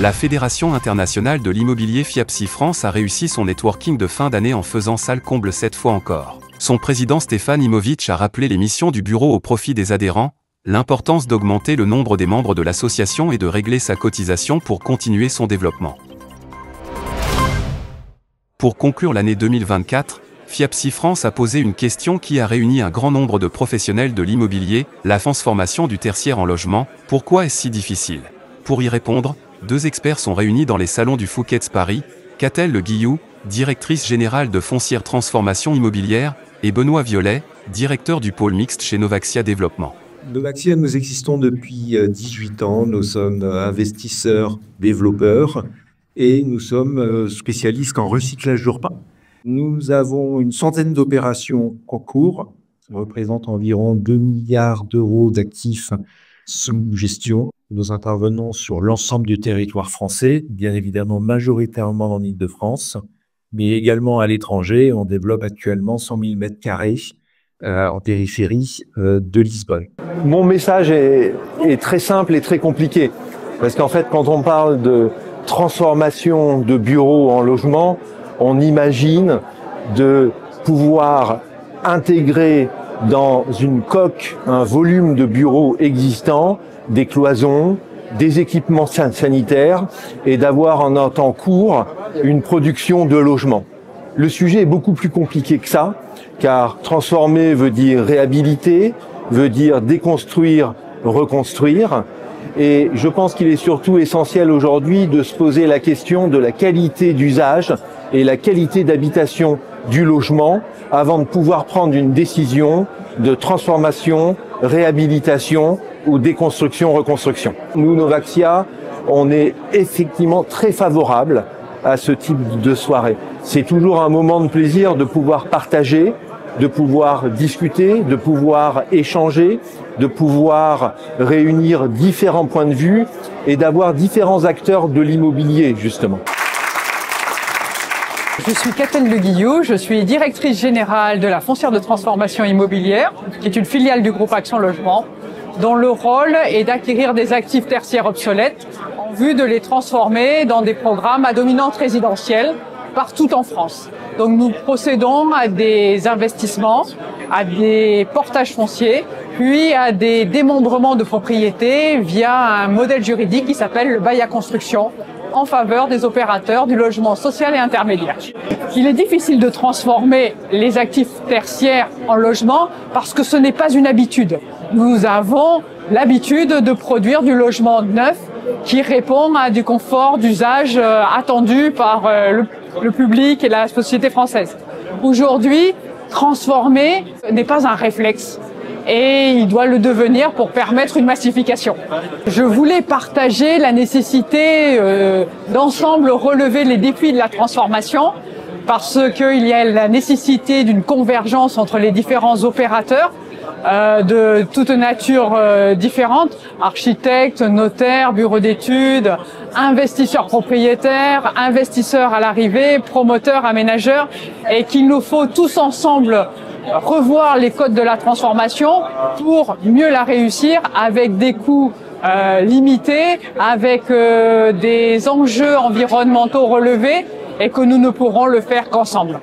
La Fédération internationale de l'immobilier FIAPSI France a réussi son networking de fin d'année en faisant salle comble cette fois encore. Son président Stéphane Imovic a rappelé les missions du bureau au profit des adhérents, l'importance d'augmenter le nombre des membres de l'association et de régler sa cotisation pour continuer son développement. Pour conclure l'année 2024, FIAPSI France a posé une question qui a réuni un grand nombre de professionnels de l'immobilier, la transformation du tertiaire en logement, pourquoi est-ce si difficile? Pour y répondre, deux experts sont réunis dans les salons du Fouquet's Paris, Catel Le Guillou, directrice générale de Foncière Transformation Immobilière, et Benoît Violet, directeur du pôle mixte chez Novaxia Développement. Novaxia, nous existons depuis 18 ans, nous sommes investisseurs, développeurs, et nous sommes spécialistes en recyclage urbain. Nous avons une centaine d'opérations en cours, ça représente environ 2 milliards d'euros d'actifs sous gestion. Nous intervenons sur l'ensemble du territoire français, bien évidemment majoritairement en Île-de-France, mais également à l'étranger. On développe actuellement 100 000 m² en périphérie de Lisbonne. Mon message est très simple et très compliqué, parce qu'en fait, quand on parle de transformation de bureaux en logement, on imagine de pouvoir intégrer dans une coque un volume de bureaux existants, des cloisons, des équipements sanitaires et d'avoir en temps court une production de logements. Le sujet est beaucoup plus compliqué que ça, car transformer veut dire réhabiliter, veut dire déconstruire, reconstruire. Et je pense qu'il est surtout essentiel aujourd'hui de se poser la question de la qualité d'usage et la qualité d'habitation du logement avant de pouvoir prendre une décision de transformation, réhabilitation ou déconstruction, reconstruction. Nous, Novaxia, on est effectivement très favorable à ce type de soirée. C'est toujours un moment de plaisir de pouvoir partager, de pouvoir discuter, de pouvoir échanger, de pouvoir réunir différents points de vue et d'avoir différents acteurs de l'immobilier, justement. Je suis Catel Le Guillou, je suis directrice générale de la Foncière de Transformation Immobilière, qui est une filiale du groupe Action Logement, dont le rôle est d'acquérir des actifs tertiaires obsolètes en vue de les transformer dans des programmes à dominante résidentielle partout en France. Donc nous procédons à des investissements, à des portages fonciers, puis à des démembrements de propriétés via un modèle juridique qui s'appelle le bail à construction, en faveur des opérateurs du logement social et intermédiaire. Il est difficile de transformer les actifs tertiaires en logement parce que ce n'est pas une habitude. Nous avons l'habitude de produire du logement neuf qui répond à du confort d'usage attendu par le public et la société française. Aujourd'hui, transformer n'est pas un réflexe. Et il doit le devenir pour permettre une massification. Je voulais partager la nécessité d'ensemble relever les défis de la transformation parce qu'il y a la nécessité d'une convergence entre les différents opérateurs de toute nature différente, architectes, notaires, bureaux d'études, investisseurs propriétaires, investisseurs à l'arrivée, promoteurs, aménageurs, et qu'il nous faut tous ensemble revoir les codes de la transformation pour mieux la réussir avec des coûts limités, avec des enjeux environnementaux relevés et que nous ne pourrons le faire qu'ensemble.